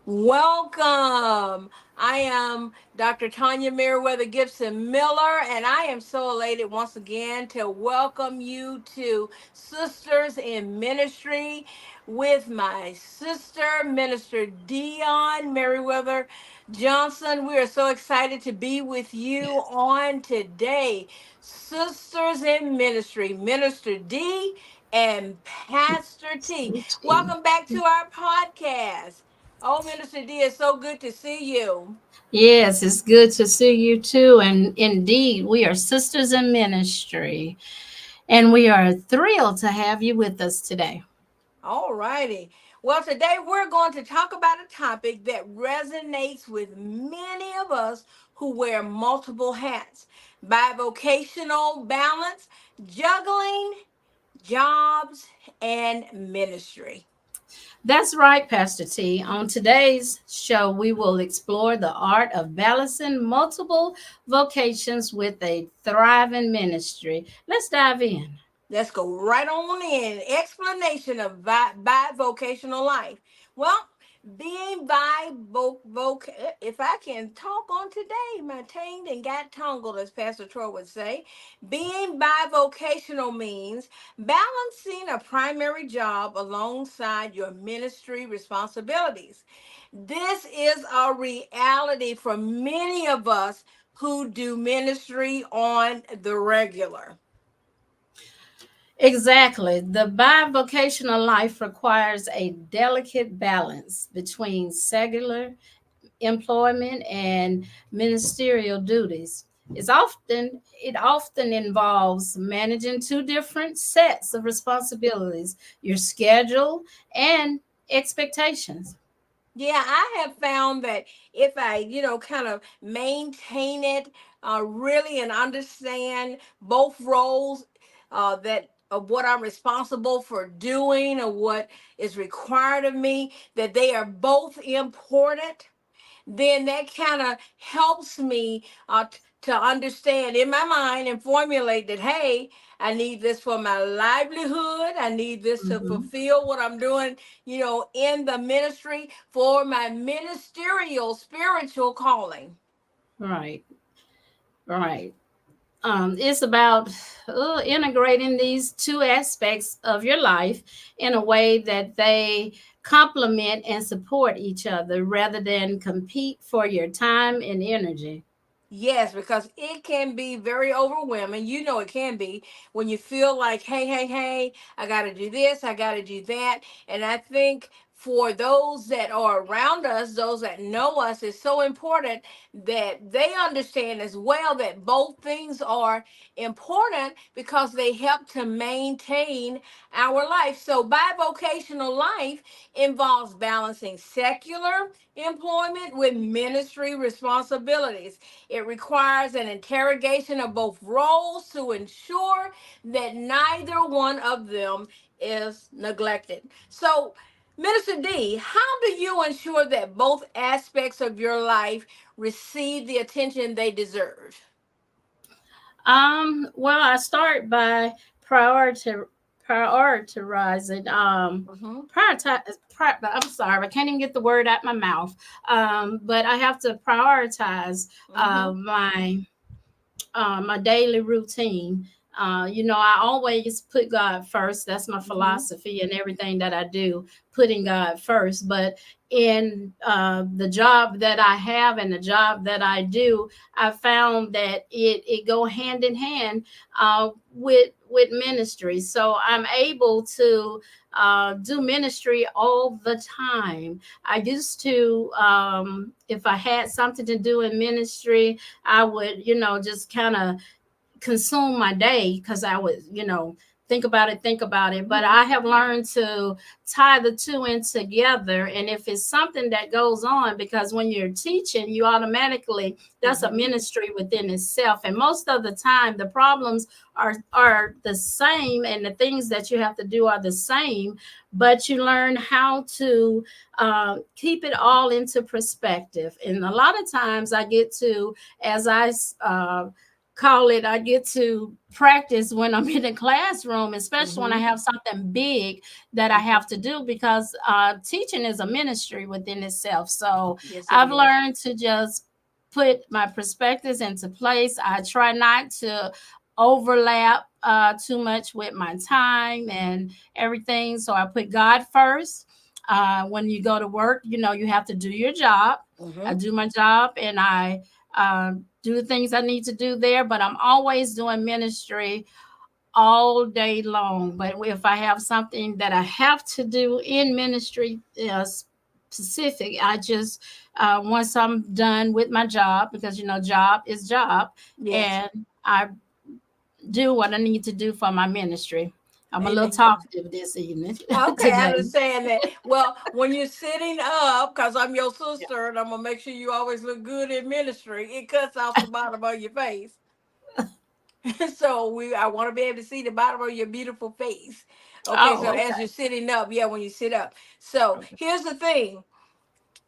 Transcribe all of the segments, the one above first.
Welcome. I am Dr. Tanya Merriweather Gibson Miller, and I am so elated once again to welcome you to Sisters in Ministry with my sister, Minister Dion Merriweather Johnson. We are so excited to be with you on today. Sisters in Ministry, Minister D and Pastor T. Welcome back to our podcast. Oh, Minister D, it's so good to see you. Yes, it's good to see you too. And indeed, we are sisters in ministry. And we are thrilled to have you with us today. All righty. Well, today we're going to talk about a topic that resonates with many of us who wear multiple hats: bivocational balance, juggling jobs and ministry. That's right, Pastor T. On today's show, we will explore the art of balancing multiple vocations with a thriving ministry. Let's dive in. Let's go right on in. Explanation of bivocational life. Well, being if I can talk on today, my tongue and got tangled, as Pastor Troy would say. Being bivocational means balancing a primary job alongside your ministry responsibilities. This is a reality for many of us who do ministry on the regular. Exactly. The bivocational life requires a delicate balance between secular employment and ministerial duties. It often involves managing two different sets of responsibilities, your schedule and expectations. Yeah, I have found that if I, kind of maintain it really and understand both roles that of what I'm responsible for doing or what is required of me, that they are both important, then that kind of helps me to understand in my mind and formulate that, hey, I need this for my livelihood. I need this to Mhm. fulfill what I'm doing, in the ministry for my ministerial spiritual calling. Right, right. It's about integrating these two aspects of your life in a way that they complement and support each other rather than compete for your time and energy. Yes, because it can be very overwhelming. You know, it can be when you feel like, hey, I got to do this, I got to do that. And I think for those that are around us, those that know us, it's so important that they understand as well that both things are important because they help to maintain our life. So, bivocational life involves balancing secular employment with ministry responsibilities. It requires an interrogation of both roles to ensure that neither one of them is neglected. So, Minister D, how do you ensure that both aspects of your life receive the attention they deserve? Well, I start by priority prioritizing. Hmm. I'm sorry, I can't even get the word out my mouth. But I have to prioritize Hmm. my daily routine. I always put God first. That's my Hmm. philosophy in everything that I do, putting God first. But in the job that I have and the job that I do, I found that it go hand in hand with ministry. So I'm able to do ministry all the time. I used to, if I had something to do in ministry, I would, just kind of consume my day because I would, think about it. But Hmm. I have learned to tie the two in together. And if it's something that goes on, because when you're teaching, you automatically, that's a Hmm. ministry within itself. And most of the time, the problems are the same, and the things that you have to do are the same, but you learn how to keep it all into perspective. And a lot of times I get to, as I call it, I get to practice when I'm in the classroom, especially when I Mm-hmm. have something big that I Mm-hmm. have to do, because teaching is a ministry within itself. So Yes, it I've is. learned to just put my perspectives into place. I try not to overlap too much with my time and everything. So I put God first. When you go to work, you have to do your job. I Mm-hmm. do my job, and I do the things I need to do there, but I'm always doing ministry all day long. But if I have something that I have to do in ministry, specific, I just once I'm done with my job, because job is job, Yes. and I do what I need to do for my ministry. I'm a little Amen. talkative this evening Okay, I today. understand that. Well, when you're sitting up, because I'm your Yeah. sister and I'm going to make sure you always look good in ministry, it cuts off the bottom of your face. So I want to be able to see the bottom of your beautiful face. Okay, so Oh, as you're okay. sitting up, yeah, when you sit up. So here's the thing.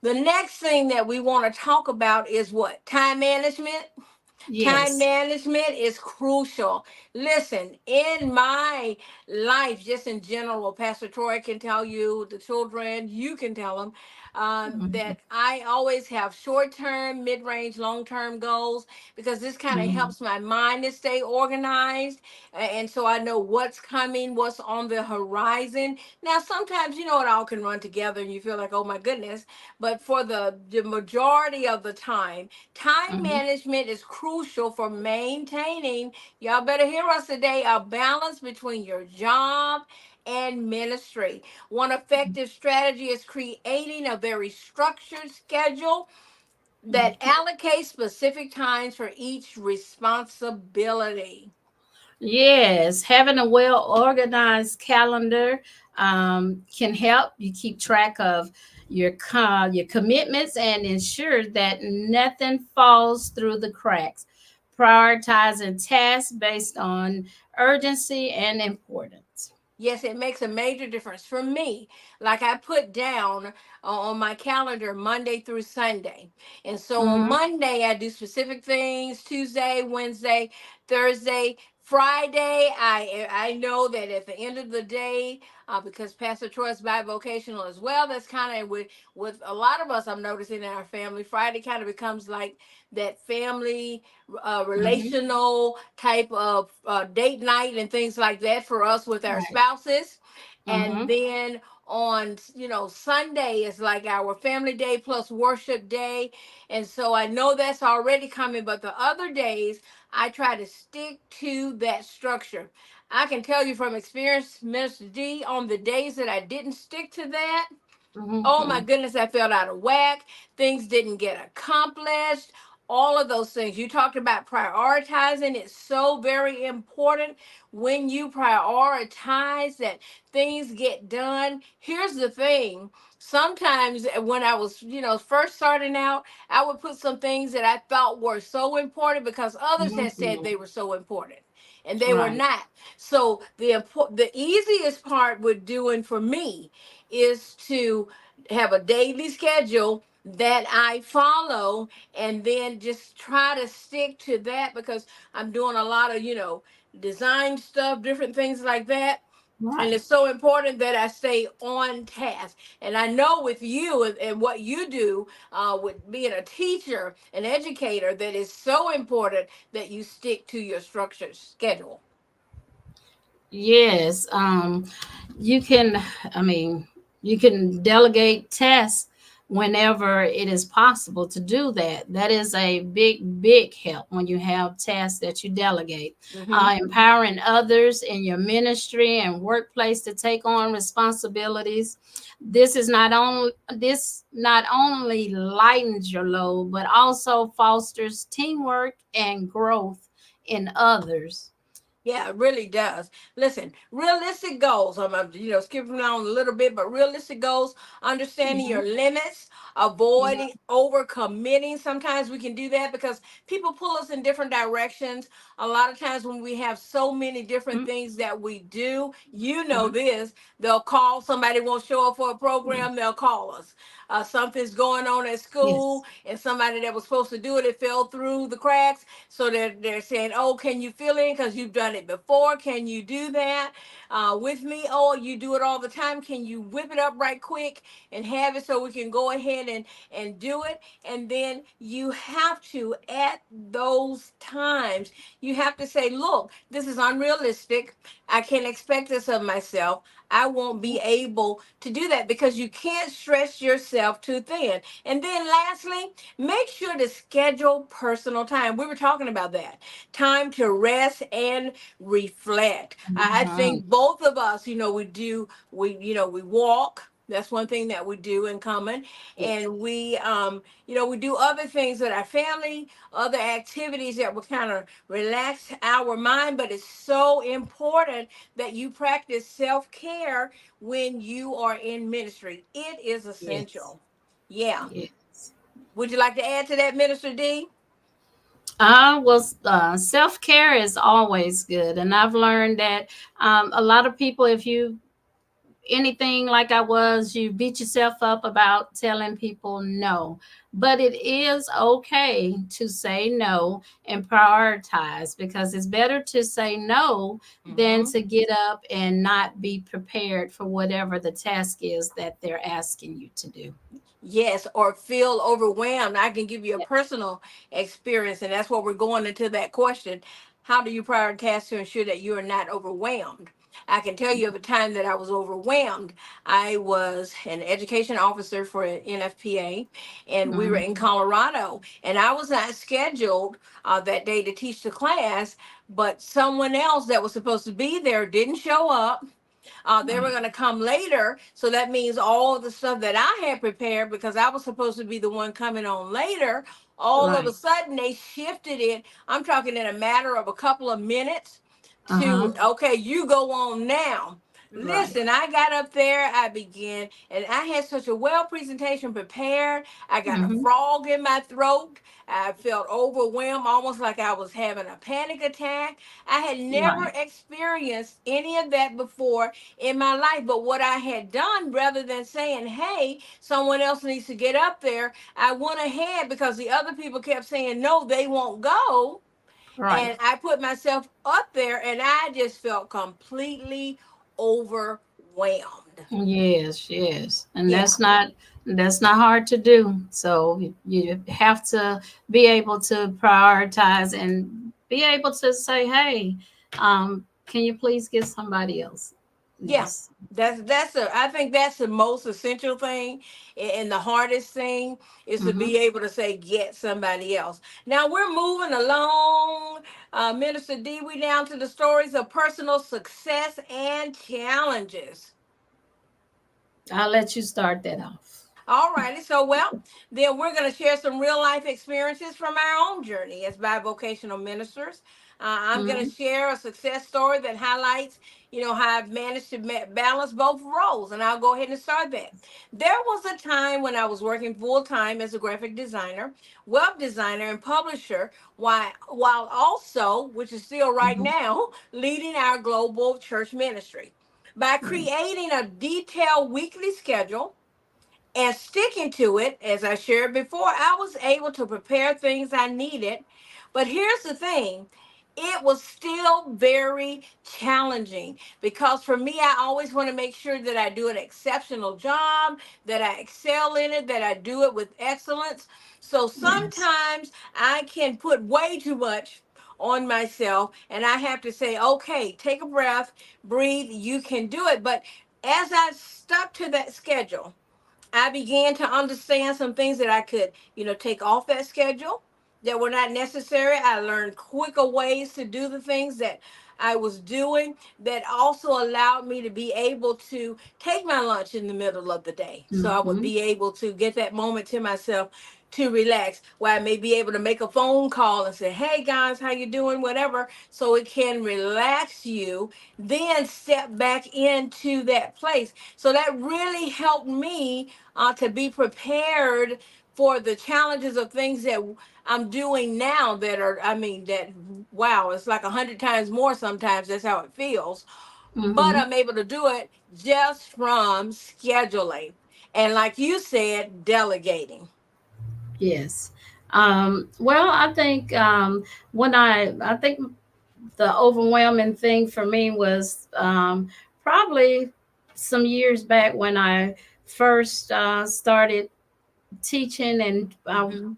The next thing that we want to talk about is what? Time management. Time Yes. management is crucial. Listen, in my life, just in general, Pastor Troy can tell you, the children, you can tell them Hmm. that I always have short term, mid range, long term goals because this kind of Hmm. helps my mind to stay organized. And so I know what's coming, what's on the horizon. Now, sometimes, it all can run together and you feel like, oh my goodness. But for the majority of the time Hmm. management is crucial for maintaining, y'all better hear us today, a balance between your job and ministry. One effective strategy is creating a very structured schedule that allocates specific times for each responsibility. Yes, having a well organized calendar can help you keep track of your commitments and ensure that nothing falls through the cracks. Prioritizing tasks based on urgency and importance. Yes, it makes a major difference for me. Like I put down on my calendar Monday through Sunday. And so on Mm-hmm. Monday, I do specific things. Tuesday, Wednesday, Thursday, Friday. I know that at the end of the day, because Pastor Troy's bi-vocational as well, that's kind of with a lot of us, I'm noticing in our family, Friday kind of becomes like that family Mm-hmm. relational type of date night and things like that for us with our Right. spouses. And Mm-hmm. then on Sunday is like our family day plus worship day. And so I know that's already coming, but the other days I try to stick to that structure. I can tell you from experience, Minister D, on the days that I didn't stick to that, oh my Mm-hmm. goodness, I felt out of whack. Things didn't get accomplished. All of those things. You talked about prioritizing. It's so very important when you prioritize that things get done. Here's the thing. Sometimes when I was, first starting out, I would put some things that I thought were so important because others had said Mm-hmm. they were so important and they were Right. not. So the easiest part with doing for me is to have a daily schedule that I follow and then just try to stick to that because I'm doing a lot of, design stuff, different things like that. And Right. it's so important that I stay on task. And I know with you and what you do with being a teacher, an educator, that is so important that you stick to your structured schedule. Yes. You can, I mean, you can delegate tasks whenever it is possible to do that. That is a big help when you have tasks that you delegate. Hmm. Empowering others in your ministry and workplace to take on responsibilities. This not only lightens your load, but also fosters teamwork and growth in others. Yeah, it really does. Listen, realistic goals. Skipping on a little bit, but realistic goals, understanding Hmm. your limits, Yeah. avoiding overcommitting. Sometimes we can do that because people pull us in different directions. A lot of times when we have so many different things that we do, you know Hmm. this, they'll call somebody won't show up for a program, they'll call us. Something's going on at school, Yes. and somebody that was supposed to do it, it fell through the cracks. So they're saying, oh, can you fill in because you've done it before? Can you do that with me? Oh, you do it all the time. Can you whip it up right quick and have it so we can go ahead and do it? And then you have to, at those times, you have to say, look, this is unrealistic. I can't expect this of myself. I won't be able to do that because you can't stretch yourself too thin. And then lastly, make sure to schedule personal time. We were talking about that. Time to rest and reflect. I Hmm. think both of us, we walk. That's one thing that we do in common. Yes. And we do other things with our family, other activities that will kind of relax our mind. But it's so important that you practice self care when you are in ministry. It is Yes. essential. Yeah. Yes. Would you like to add to that, Minister D? Well, self care is always good, and I've learned that a lot of people, if you anything like I was, you beat yourself up about telling people no. But it is okay to say no and prioritize, because it's better to say no than Hmm. to get up and not be prepared for whatever the task is that they're asking you to do. Yes, or feel overwhelmed. I can give you a Yeah. personal experience, and that's what we're going into that question. How do you prioritize to ensure that you are not overwhelmed? I can tell you of a time that I was overwhelmed. I was an education officer for NFPA, and we were in Mhm. Colorado, and I was not scheduled that day to teach the class, but someone else that was supposed to be there didn't show up. They were Right. going to come later. So that means all the stuff that I had prepared, because I was supposed to be the one coming on later, all of a Right. sudden they shifted it. I'm talking in a matter of a couple of minutes Uh-huh. to, okay, you go on now. Right. Listen, I got up there, I began, and I had such a well presentation prepared. I got a Mhm. frog in my throat. I felt overwhelmed, almost like I was having a panic attack. I had never Right. experienced any of that before in my life. But what I had done, rather than saying, hey, someone else needs to get up there, I went ahead because the other people kept saying, no, they won't go. Right. And I put myself up there and I just felt completely overwhelmed. Yes, yes. And Yeah. that's not hard to do. So you have to be able to prioritize and be able to say, "Hey, can you please get somebody else?" Yeah, Yes. I think that's the most essential thing, and the hardest thing is to Mhm. be able to say get somebody else. Now we're moving along, Minister D. We down to the stories of personal success and challenges. I'll let you start that off. All righty. So, well, then we're going to share some real life experiences from our own journey as bivocational ministers. I'm going to Mhm. share a success story that highlights, how I've managed to balance both roles. And I'll go ahead and start that. There was a time when I was working full time as a graphic designer, web designer, and publisher, while also, which is still right Mhm. now, leading our global church ministry. By Right. creating a detailed weekly schedule, and sticking to it, as I shared before, I was able to prepare things I needed. But here's the thing, it was still very challenging because for me, I always want to make sure that I do an exceptional job, that I excel in it, that I do it with excellence. So Yes. sometimes I can put way too much on myself, and I have to say, okay, take a breath, breathe, you can do it. But as I stuck to that schedule, I began to understand some things that I could, take off that schedule that were not necessary. I learned quicker ways to do the things that I was doing that also allowed me to be able to take my lunch in the middle of the day. So I would Mhm. be able to get that moment to myself to relax, where I may be able to make a phone call and say, hey guys, how you doing, whatever, so it can relax you, then step back into that place. So that really helped me to be prepared for the challenges of things that I'm doing now that are, I mean, that, wow, it's like 100 times more sometimes. That's how it feels. But Mm-hmm. I'm able to do it just from scheduling. And like you said, delegating. Yes. Well, I think when I think the overwhelming thing for me was probably some years back when I first started teaching, and Hmm.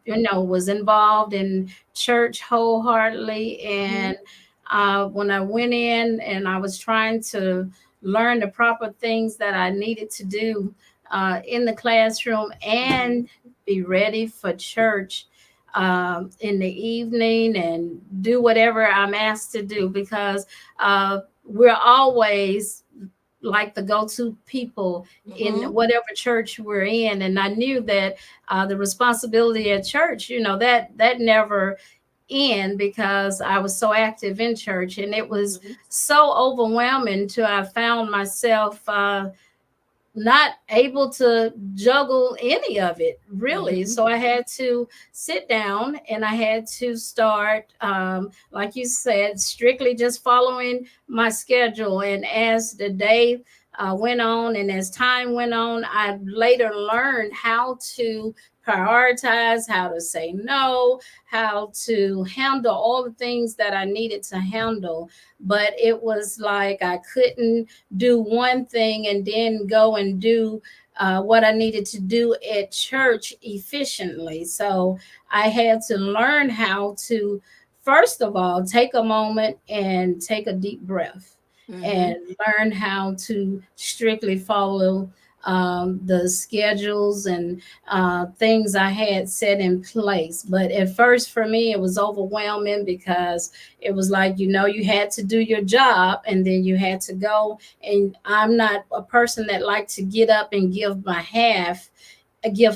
was involved in church wholeheartedly. Hmm. And when I went in and I was trying to learn the proper things that I needed to do in the classroom Hmm. and be ready for church in the evening and do whatever I'm asked to do, because we're always like the go-to people in Hmm. whatever church we're in. And I knew that the responsibility at church, that never end, because I was so active in church, and it was Hmm. so overwhelming to I found myself not able to juggle any of it really. Hmm. So I had to sit down and I had to start, like you said, strictly just following my schedule. And as the day went on and as time went on, I later learned how to prioritize, how to say no, how to handle all the things that I needed to handle. But it was like I couldn't do one thing and then go and do what I needed to do at church efficiently. So I had to learn how to, first of all, take a moment and take a deep breath Hmm. and learn how to strictly follow the schedules and things I had set in place. But at first, for me, it was overwhelming because it was like, you had to do your job and then you had to go. And I'm not a person that likes to get up and give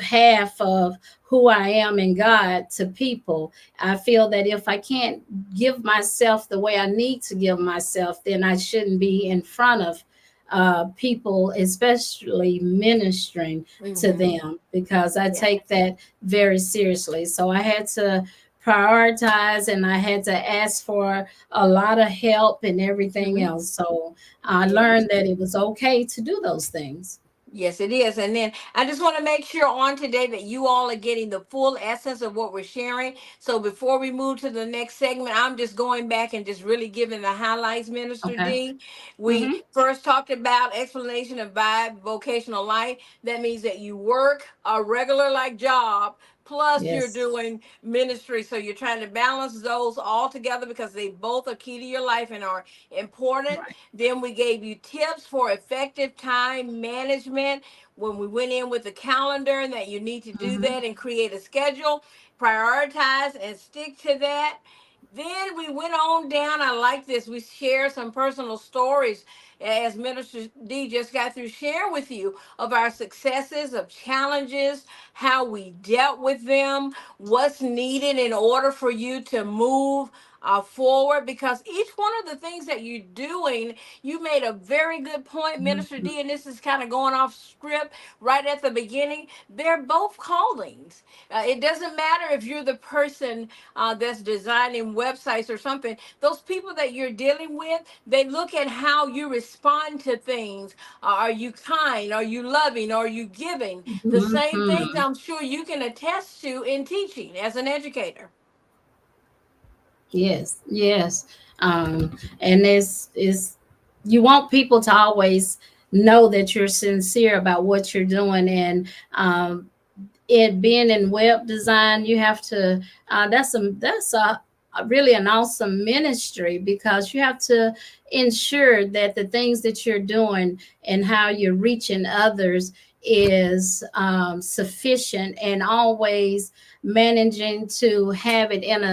half of who I am in God to people. I feel that if I can't give myself the way I need to give myself, then I shouldn't be in front of people, especially ministering to Hmm. them, because I Yeah. take that very seriously. So I had to prioritize and I had to ask for a lot of help and everything Hmm. else. So I Yes. learned that it was okay to do those things. Yes, it is. And then I just want to make sure on today that you all are getting the full essence of what we're sharing. So before we move to the next segment, I'm just going back and just really giving the highlights, Minister Okay. D. We Mm-hmm. first talked about explanation of bi-vocational life. That means that you work a regular like job, plus you're Yes. doing ministry. So you're trying to balance those all together because they both are key to your life and are important. Right. Then we gave you tips for effective time management when we went in with the calendar, and that you need to do Mm-hmm. that and create a schedule, prioritize and stick to that. Then we went on down. I like this. We share some personal stories as Minister D just got through sharing with you of our successes, of challenges, how we dealt with them, what's needed in order for you to move forward. Because each one of the things that you're doing, you made a very good point, Minister Mm-hmm. D, and this is kind of going off script right at the beginning. They're both callings. It doesn't matter if you're the person that's designing websites or something. Those people that you're dealing with, they look at how you respond to things. Are you kind? Are you loving? Are you giving? The same things Mm-hmm. I'm sure you can attest to in teaching as an educator. Yes, yes. And it's you want people to always know that you're sincere about what you're doing. And it being in web design, you have to that's a really an awesome ministry, because you have to ensure that the things that you're doing and how you're reaching others is sufficient, and always managing to have it in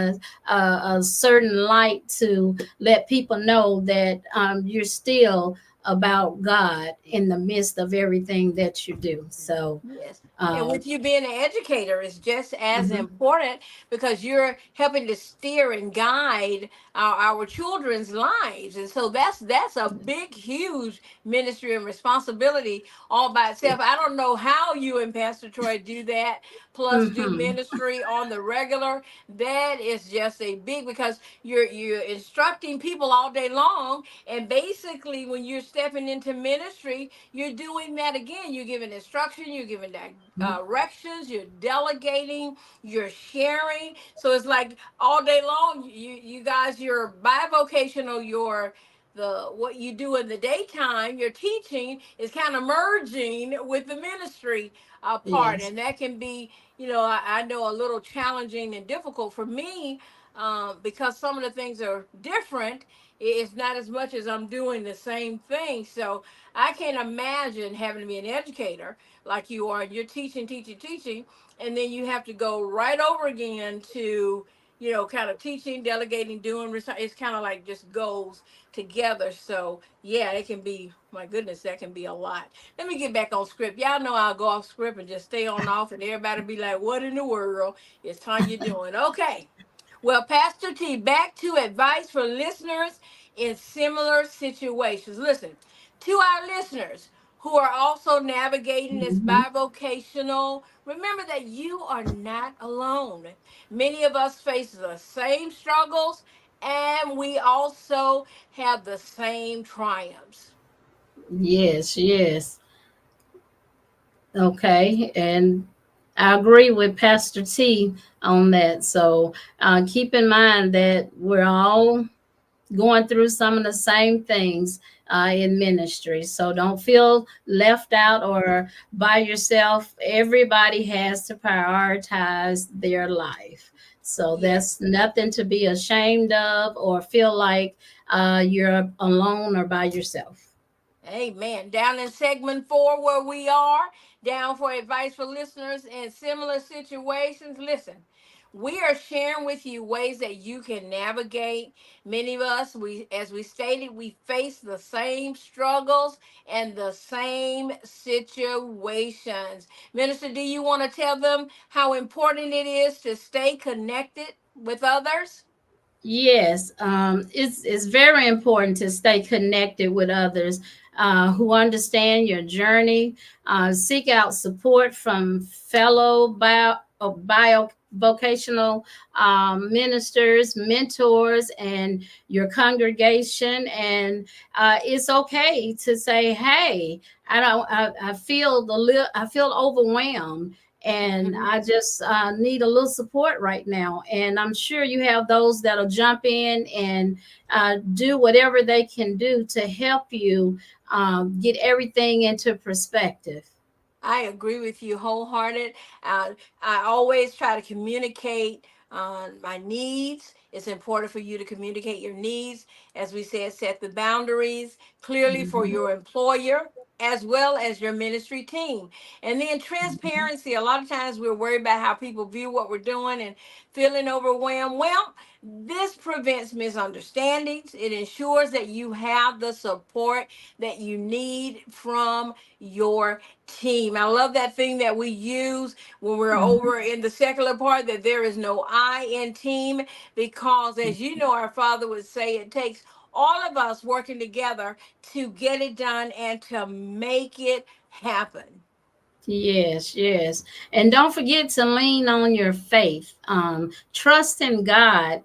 a certain light to let people know that you're still about God in the midst of everything that you do. So, Yes. And uh, with you being an educator is just as mhm, important because you're helping to steer and guide our children's lives. And so that's a big, huge ministry and responsibility all by itself. I don't know how you and Pastor Troy do that, plus do mhm, ministry on the regular. That is just a big because you're instructing people all day long. And basically when you're stepping into ministry, you're doing that again. You're giving instruction, you're giving directions, you're delegating, you're sharing. So it's like all day long, you guys, you're bivocational. You're the what you do in the daytime, your teaching is kind of merging with the ministry part, yes, and that can be, I know a little challenging and difficult for me because some of the things are different. It's not as much as I'm doing the same thing. So I can't imagine having to be an educator like you are. You're teaching, teaching, teaching, and then you have to go right over again to, kind of teaching, delegating, doing. It's kind of like just goes together. So yeah, it can be. My goodness, that can be a lot. Let me get back on script. Y'all know I'll go off script and just stay on off, and everybody be like, "What in the world is Tanya doing?" Okay. Well, Pastor T, back to advice for listeners in similar situations. Listen, to our listeners who are also navigating this mhm, bivocational, remember that you are not alone. Many of us face the same struggles and we also have the same triumphs. yes, yes. Okay, and I agree with Pastor T on that. So keep in mind that we're all going through some of the same things in ministry. So don't feel left out or by yourself. Everybody has to prioritize their life. So Yes. that's nothing to be ashamed of or feel like you're alone or by yourself. Amen. Down in segment 4, where we are, down for advice for listeners in similar situations. Listen, we are sharing with you ways that you can navigate. Many of us, as we stated, we face the same struggles and the same situations. Minister, do you want to tell them how important it is to stay connected with others? Yes, it's very important to stay connected with others who understand your journey. Seek out support from fellow vocational ministers, mentors, and your congregation. And it's okay to say, "Hey, I don't. I feel I feel overwhelmed." And I Mhm. just need a little support right now. And I'm sure you have those that'll jump in and do whatever they can do to help you get everything into perspective. I agree with you wholehearted. I always try to communicate my needs. It's important for you to communicate your needs. As we said, set the boundaries clearly for Mhm. your employer as well as your ministry team. And then transparency. A lot of times we're worried about how people view what we're doing and feeling overwhelmed. Well, this prevents misunderstandings. It ensures that you have the support that you need from your team. I love that thing that we use when we're over Mhm. in the secular part, that there is no I in team, because as you know, our Father would say it takes all of us working together to get it done and to make it happen. Yes, yes. And don't forget to lean on your faith. Trust in God.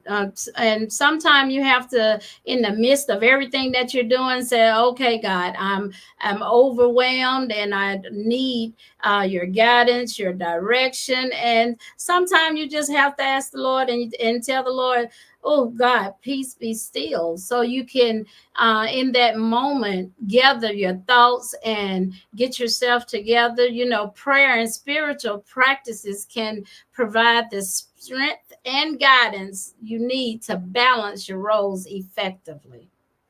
And sometimes you have to, in the midst of everything that you're doing, say, okay, God, I'm overwhelmed and I need your guidance, your direction. And sometimes you just have to ask the Lord and tell the Lord, oh God, peace be still. So you can in that moment gather your thoughts and get yourself together. Prayer and spiritual practices can provide the strength and guidance you need to balance your roles effectively.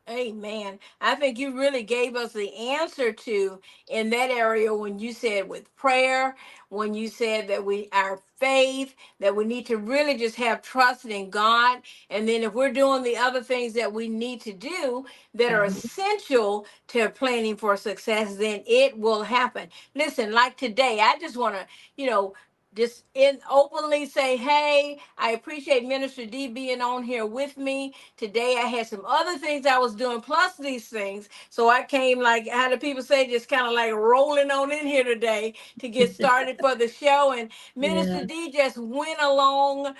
Amen. I think you really gave us the answer to in that area when you said with prayer, when you said that our faith, that we need to really just have trust in God. And then if we're doing the other things that we need to do that are Mhm. essential to planning for success, then it will happen. Listen, like today, I just want to, you know, just openly say, hey, I appreciate Minister D being on here with me today. I had some other things I was doing plus these things. So I came, like, how do people say, just kind of like rolling on in here today to get started for the show. And Minister Yeah, D just went along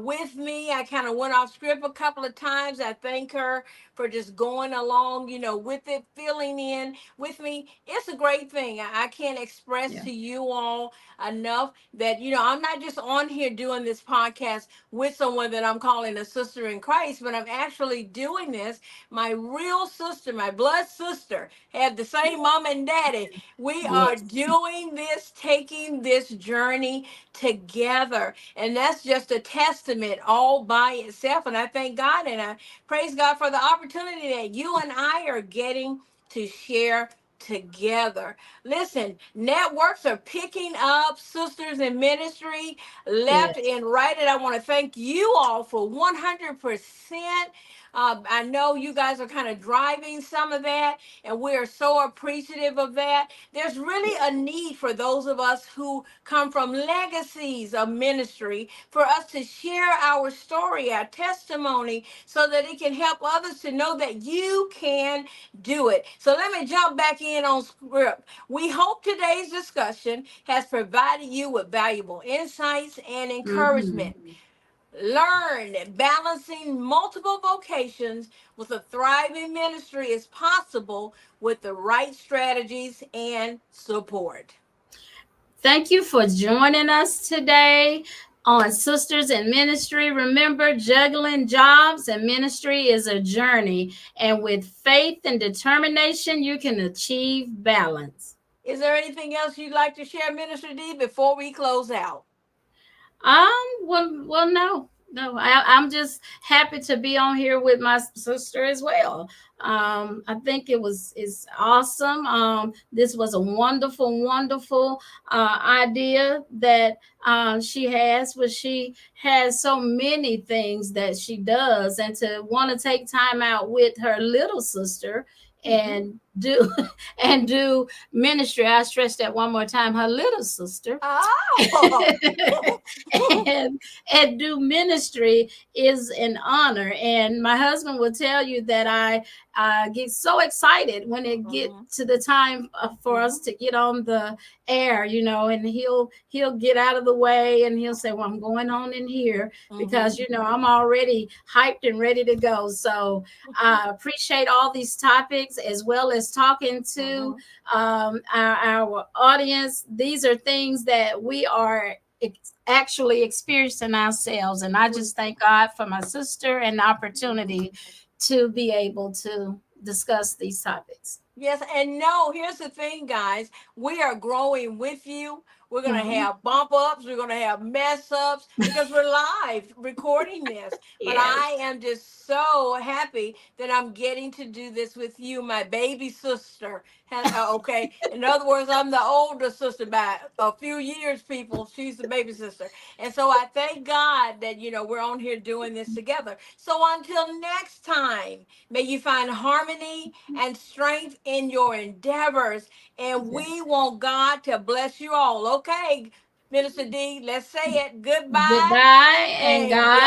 with me. I kind of went off script a couple of times. I thank her for just going along, with it, filling in with me. It's a great thing. I can't express yeah, to you all enough that, I'm not just on here doing this podcast with someone that I'm calling a sister in Christ, but I'm actually doing this. My real sister, my blood sister, have the same mom and daddy. We are yes, doing this, taking this journey together. And that's just a testament all by itself. And I thank God and I praise God for the opportunity that you and I are getting to share together. Listen, networks are picking up sisters in ministry left yes, and right. And I want to thank you all for 100%. I know you guys are kind of driving some of that, and we are so appreciative of that. There's really a need for those of us who come from legacies of ministry for us to share our story, our testimony, so that it can help others to know that you can do it. So let me jump back in on script. We hope today's discussion has provided you with valuable insights and hmm encouragement. Learn balancing multiple vocations with a thriving ministry is possible with the right strategies and support. Thank you for joining us today on Sisters in Ministry. Remember, juggling jobs and ministry is a journey, and with faith and determination, you can achieve balance. Is there anything else you'd like to share, Minister D, before we close out? No. I'm just happy to be on here with my sister as well. I think it's awesome. This was a wonderful idea that she has, but she has so many things that she does, and to want to take time out with her little sister Mhm. and do and do ministry. I stress that one more time. Her little sister Oh. and and do ministry is an honor. And my husband will tell you that I get so excited when it get Mhm. to the time for us Mhm. to get on the air, and he'll get out of the way and he'll say, well, I'm going on in here because Mhm. I'm already hyped and ready to go. So I appreciate all these topics, as well as talking to Mhm. our audience. These are things that we are actually experiencing ourselves. And I just thank God for my sister and the opportunity to be able to discuss these topics. Yes, and no, here's the thing, guys. We are growing with you. We're going to Mhm. have bump ups. We're going to have mess ups because we're live recording this. But Yes, I am just so happy that I'm getting to do this with you, my baby sister. Okay. In other words, I'm the older sister by a few years, people. She's the baby sister. And so I thank God that, we're on here doing this together. So until next time, may you find harmony and strength in your endeavors. And we yes. want God to bless you all. Okay, Minister D, let's say it. Goodbye Goodbye and and God